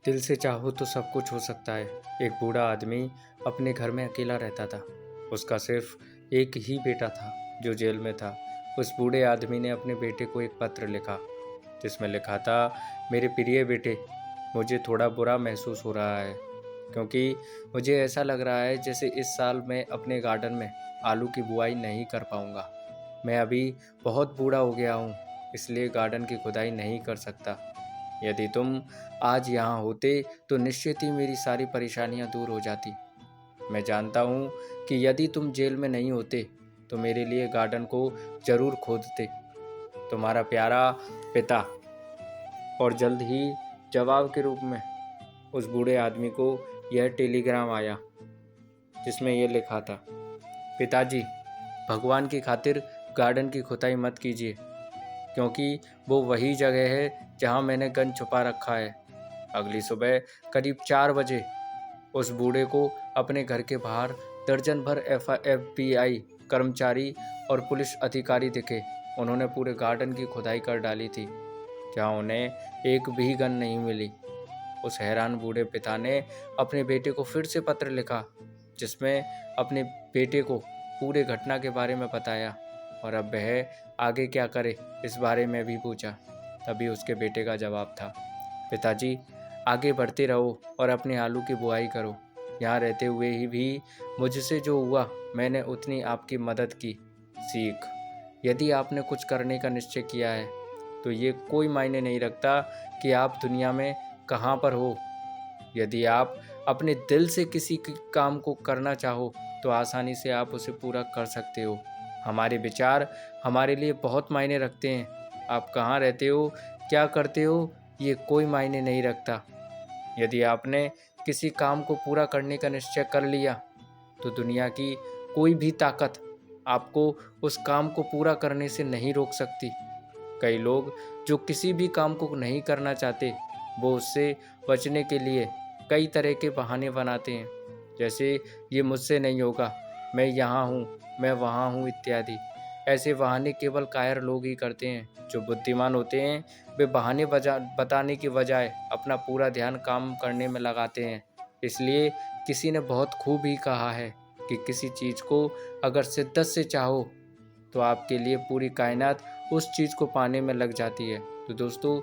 दिल से चाहो तो सब कुछ हो सकता है। एक बूढ़ा आदमी अपने घर में अकेला रहता था। उसका सिर्फ एक ही बेटा था जो जेल में था। उस बूढ़े आदमी ने अपने बेटे को एक पत्र लिखा जिसमें लिखा था, मेरे प्रिय बेटे, मुझे थोड़ा बुरा महसूस हो रहा है क्योंकि मुझे ऐसा लग रहा है जैसे इस साल मैं अपने गार्डन में आलू की बुआई नहीं कर पाऊंगा। मैं अभी बहुत बूढ़ा हो गया हूँ, इसलिए गार्डन की खुदाई नहीं कर सकता। यदि तुम आज यहाँ होते तो निश्चित ही मेरी सारी परेशानियाँ दूर हो जाती। मैं जानता हूँ कि यदि तुम जेल में नहीं होते तो मेरे लिए गार्डन को जरूर खोदते। तुम्हारा प्यारा पिता। और जल्द ही जवाब के रूप में उस बूढ़े आदमी को यह टेलीग्राम आया जिसमें यह लिखा था, पिताजी, भगवान की खातिर गार्डन की खुदाई मत कीजिए क्योंकि वो वही जगह है जहां मैंने गन छुपा रखा है। अगली सुबह करीब 4 बजे उस बूढ़े को अपने घर के बाहर दर्जन भर FBI कर्मचारी और पुलिस अधिकारी दिखे। उन्होंने पूरे गार्डन की खुदाई कर डाली थी, जहां उन्हें एक भी गन नहीं मिली। उस हैरान बूढ़े पिता ने अपने बेटे को फिर से पत्र लिखा जिसमें अपने बेटे को पूरे घटना के बारे में बताया और अब वह आगे क्या करे इस बारे में भी पूछा। तभी उसके बेटे का जवाब था, पिताजी, आगे बढ़ते रहो और अपने आलू की बुआई करो। यहाँ रहते हुए ही भी मुझसे जो हुआ मैंने उतनी आपकी मदद की। सीख, यदि आपने कुछ करने का निश्चय किया है तो ये कोई मायने नहीं रखता कि आप दुनिया में कहाँ पर हो। यदि आप अपने दिल से किसी काम को करना चाहो तो आसानी से आप उसे पूरा कर सकते हो। हमारे विचार हमारे लिए बहुत मायने रखते हैं। आप कहाँ रहते हो, क्या करते हो, ये कोई मायने नहीं रखता। यदि आपने किसी काम को पूरा करने का निश्चय कर लिया तो दुनिया की कोई भी ताकत आपको उस काम को पूरा करने से नहीं रोक सकती। कई लोग जो किसी भी काम को नहीं करना चाहते वो उससे बचने के लिए कई तरह के बहाने बनाते हैं, जैसे ये मुझसे नहीं होगा, मैं यहाँ हूँ, मैं वहाँ हूँ इत्यादि। ऐसे बहाने केवल कायर लोग ही करते हैं। जो बुद्धिमान होते हैं वे बहाने बताने की बजाय अपना पूरा ध्यान काम करने में लगाते हैं। इसलिए किसी ने बहुत खूब ही कहा है कि किसी चीज़ को अगर शिद्दत से चाहो तो आपके लिए पूरी कायनात उस चीज़ को पाने में लग जाती है। तो दोस्तों,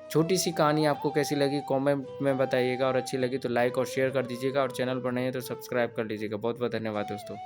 छोटी सी कहानी आपको कैसी लगी कमेंट में बताइएगा और अच्छी लगी तो लाइक और शेयर कर दीजिएगा और चैनल पर नए हैं तो सब्सक्राइब कर लीजिएगा। बहुत बहुत धन्यवाद दोस्तों।